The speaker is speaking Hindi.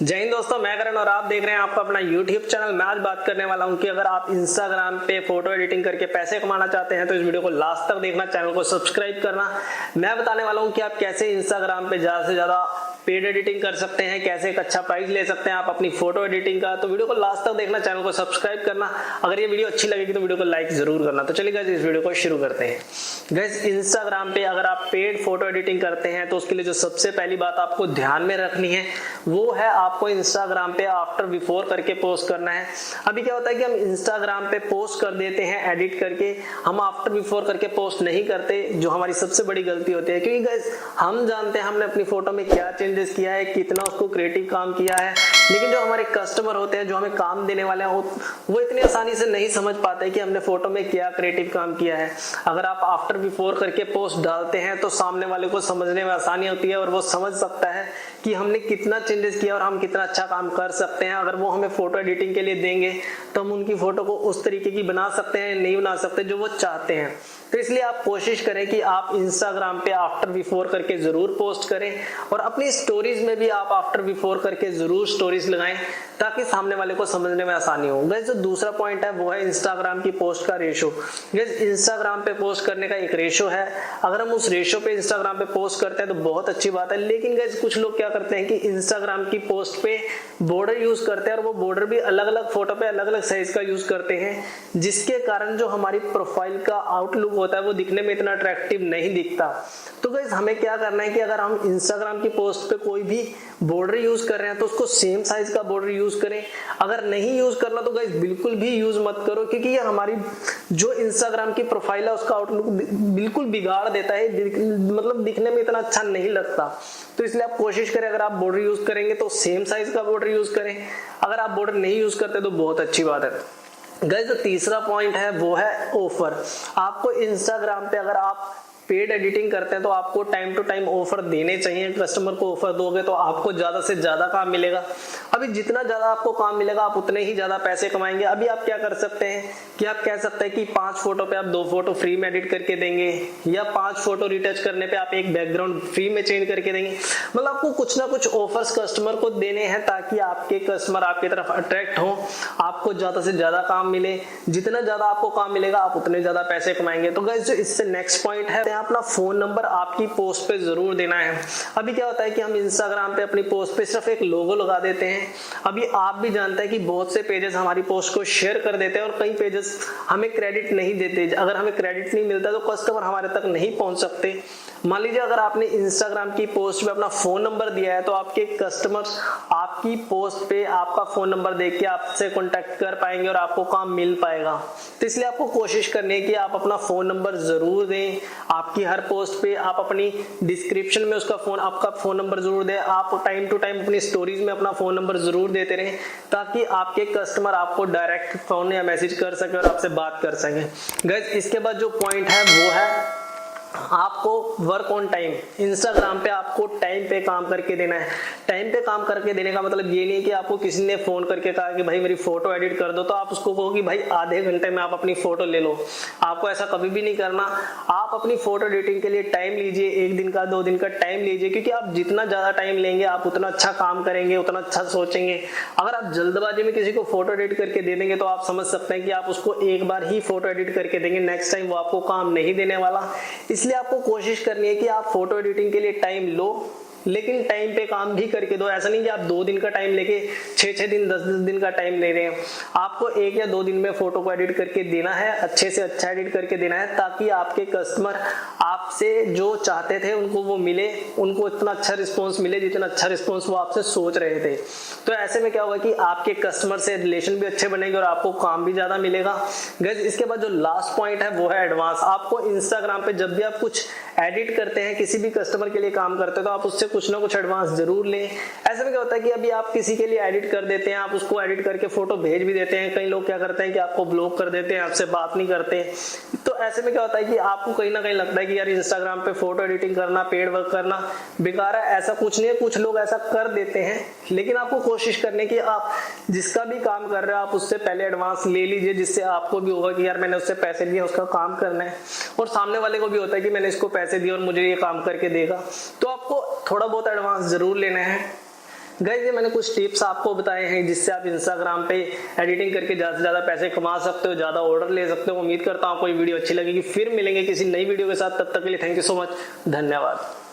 जय हिंद दोस्तों, मैं करण और आप देख रहे हैं आपका अपना YouTube चैनल। मैं आज बात करने वाला हूं कि अगर आप इंस्टाग्राम पे फोटो एडिटिंग करके पैसे कमाना चाहते हैं तो इस वीडियो को लास्ट तक देखना, चैनल को सब्सक्राइब करना। मैं बताने वाला हूं कि आप कैसे इंस्टाग्राम पे ज्यादा से ज्यादा पेड एडिटिंग कर सकते हैं, कैसे एक अच्छा प्राइस ले सकते हैं आप अपनी फोटो एडिटिंग का। तो वीडियो को लास्ट तक देखना, चैनल को सब्सक्राइब करना। अगर ये वीडियो अच्छी लगेगी तो वीडियो को लाइक जरूर करना। तो चलिए गाइस, इस वीडियो को शुरू करते हैं। गाइस, इंस्टाग्राम पे अगर आप पेड फोटो एडिटिंग करते हैं तो उसके लिए जो सबसे पहली बात आपको ध्यान में रखनी है वो है आपको इंस्टाग्राम पे आफ्टर बिफोर करके पोस्ट करना है। अभी क्या होता है कि हम इंस्टाग्राम पे पोस्ट कर देते हैं एडिट करके, हम आफ्टर बिफोर करके पोस्ट नहीं करते, जो हमारी सबसे बड़ी गलती होती है। क्योंकि गाइस हम जानते हैं हमने अपनी फोटो में क्या चेंजेस किया है, कितना उसको क्रिएटिव काम किया है, लेकिन जो हमारे कस्टमर होते हैं, जो हमें काम देने वाले हैं, वो इतनी आसानी से नहीं समझ पाते कि हमने फोटो में क्या क्रिएटिव काम किया है। अगर आप आफ्टर बिफोर करके पोस्ट डालते हैं तो सामने वाले को समझने में आसानी होती है और वो समझ सकता है कि हमने कितना चेंजेस किया और हम कितना अच्छा काम कर सकते हैं। अगर वो हमें फोटो एडिटिंग के लिए देंगे तो हम उनकी फोटो को उस तरीके की बना सकते हैं, नहीं बना सकते जो वो चाहते हैं। तो इसलिए आप कोशिश करें कि आप इंस्टाग्राम पे आफ्टर बिफोर करके जरूर पोस्ट करें और अपनी स्टोरीज में भी आप आफ्टर बिफोर करके जरूर स्टोरीज लगाएं ताकि सामने वाले को समझने में आसानी हो। गाइस, जो दूसरा पॉइंट है वो है इंस्टाग्राम की पोस्ट का रेशो। गाइस, इंस्टाग्राम पे पोस्ट करने का एक रेशो है। अगर हम उस रेशो पे इंस्टाग्राम पे पोस्ट करते हैं तो बहुत अच्छी बात है, लेकिन गाइस कुछ लोग क्या करते हैं कि इंस्टाग्राम की पोस्ट पे बॉर्डर यूज करते हैं और वो बॉर्डर भी अलग अलग फोटो पे अलग अलग साइज का यूज करते हैं, जिसके कारण जो हमारी प्रोफाइल का आउटलुक होता है वो दिखने में इतना अट्रैक्टिव नहीं दिखता। तो गाइस हमें क्या करना है कि अगर हम इंस्टाग्राम की पोस्ट पे कोई भी बॉर्डर यूज कर रहे हैं तो उसको सेम साइज का बॉर्डर यूज करें। अगर नहीं यूज करना तो गाइस बिल्कुल भी यूज मत करो, क्योंकि ये हमारी जो इंस्टाग्राम की प्रोफाइल है उसका आउटलुक बिल्कुल बिगाड़ देता है, मतलब दिखने में इतना अच्छा नहीं लगता। तो इसलिए आप कोशिश करें अगर आप बॉर्डर यूज करेंगे तो सेम साइज का बॉर्डर यूज करें। अगर आप बॉर्डर नहीं यूज करते तो बहुत अच्छी बात है। गाइस, जो तीसरा पॉइंट है वो है ऑफर। आपको इंस्टाग्राम पे अगर आप पेड एडिटिंग करते हैं तो आपको टाइम टू टाइम ऑफर देने चाहिए। कस्टमर को ऑफर दोगे तो आपको ज्यादा से ज्यादा काम मिलेगा। अभी जितना ज्यादा आपको काम मिलेगा आप उतने ही ज्यादा पैसे कमाएंगे। अभी आप क्या कर सकते हैं कि आप कह सकते हैं कि 5 फोटो पे आप 2 फोटो फ्री में एडिट करके देंगे, या 5 फोटो रिटच करने पे आप एक बैकग्राउंड फ्री में चेंज करके देंगे। मतलब आपको कुछ ना कुछ ऑफर्स कस्टमर को देने हैं ताकि आपके कस्टमर आपकी तरफ अट्रैक्ट हो, आपको ज्यादा से ज्यादा काम मिले। जितना ज्यादा आपको काम मिलेगा आप उतने ज्यादा पैसे कमाएंगे। तो गाइस, जो इससे नेक्स्ट पॉइंट है, अपना फोन नंबर आपकी पोस्ट पे जरूर देना है। अभी क्या होता है कि हम इंस्टाग्राम पे अपनी पोस्ट पे सिर्फ एक लोगो लगा देते हैं। अभी आप भी जानते हैं कि बहुत से पेजेस हमारी पोस्ट को शेयर कर देते हैं और कई पेजेस हमें क्रेडिट नहीं देते। अगर हमें क्रेडिट नहीं मिलता तो कस्टमर हमारे तक नहीं पहुंच सकते। मान लीजिए अगर आपने इंस्टाग्राम की पोस्ट पे अपना फोन नंबर दिया है तो आपके कस्टमर्स आपकी पोस्ट पे आपका फोन नंबर देख के आपसे कांटेक्ट कर पाएंगे और आपको काम मिल पाएगा। तो इसलिए आपको कोशिश करनी है कि आप अपना फोन नंबर जरूर दें। आपकी हर पोस्ट पे आप अपनी डिस्क्रिप्शन में आपका फोन नंबर जरूर दें। आप टाइम टू टाइम अपनी स्टोरीज में अपना फोन नंबर जरूर देते रहें ताकि आपके कस्टमर आपको डायरेक्ट फोन या मैसेज कर सके और आपसे बात कर सके। गाइस, इसके बाद जो पॉइंट है वो है आपको वर्क ऑन टाइम। इंस्टाग्राम पे आपको टाइम पे काम करके देना है। टाइम पे काम करके देने का मतलब ये नहीं है कि आपको किसी ने फोन करके कहा कि भाई मेरी फोटो एडिट कर दो तो आप उसको कहो कि भाई आधे घंटे में आप अपनी फोटो ले लो। आपको ऐसा कभी भी नहीं करना। आप अपनी फोटो एडिटिंग के लिए टाइम लीजिए, 1 दिन का 2 दिन का टाइम लीजिए, क्योंकि आप जितना ज्यादा टाइम लेंगे आप उतना अच्छा काम करेंगे, उतना अच्छा सोचेंगे। अगर आप जल्दबाजी में किसी को फोटो एडिट करके दे देंगे तो आप समझ सकते हैं कि आप उसको एक बार ही फोटो एडिट करके देंगे, नेक्स्ट टाइम वो आपको काम नहीं देने वाला। इसलिए आपको कोशिश करनी है कि आप फोटो एडिटिंग के लिए टाइम लो, लेकिन टाइम पे काम भी करके दो। ऐसा नहीं कि आप 2 दिन का टाइम लेके 6-6 दिन 10-10 दिन का टाइम ले रहे हैं। आपको 1 या 2 दिन में फोटो को एडिट करके देना है, अच्छे से अच्छा एडिट करके देना है ताकि आपके कस्टमर आपसे जो चाहते थे उनको वो मिले, उनको इतना अच्छा रिस्पॉन्स मिले जितना अच्छा रिस्पॉन्स वो आपसे सोच रहे थे। तो ऐसे में क्या होगा कि आपके कस्टमर से रिलेशन भी अच्छे बनेंगे और आपको काम भी ज्यादा मिलेगा। गाइस, इसके बाद जो लास्ट पॉइंट है वो है एडवांस। आपको इंस्टाग्राम पे जब भी आप कुछ एडिट करते हैं, किसी भी कस्टमर के लिए काम करते हैं, तो आप उससे कुछ ना कुछ एडवांस जरूर लें। ऐसे में क्या होता है कि अभी आप किसी के लिए एडिट कर देते हैं, आप उसको एडिट करके फोटो भेज भी देते हैं। कई लोग क्या करते हैं कि आपको ब्लॉक कर देते हैं, आपसे बात नहीं करते। तो ऐसे में क्या होता है कि आपको कहीं ना कहीं लगता है कि यार इंस्टाग्राम पे फोटो एडिटिंग करना, पेड वर्क करना बेकार है। ऐसा कुछ नहीं है, कुछ लोग ऐसा कर देते हैं, लेकिन आपको कोशिश करने की आप जिसका भी काम कर रहे हो आप उससे पहले एडवांस ले लीजिए, जिससे आपको भी होगा कि यार मैंने उससे पैसे लिए, उसका काम करना है, और सामने वाले को भी होता है कि मैंने इसको पैसे दिए और मुझे ये काम करके देगा। तो आपको थोड़ा बहुत एडवांस जरूर लेना है। गाइस ये मैंने कुछ टिप्स आपको बताए हैं जिससे आप इंस्टाग्राम पे एडिटिंग करके ज्यादा से ज्यादा पैसे कमा सकते हो, ज्यादा ऑर्डर ले सकते हो। उम्मीद करता हूँ आपको ये वीडियो अच्छी लगेगी। फिर मिलेंगे किसी नई वीडियो के साथ, तब तक के लिए थैंक यू सो मच, धन्यवाद।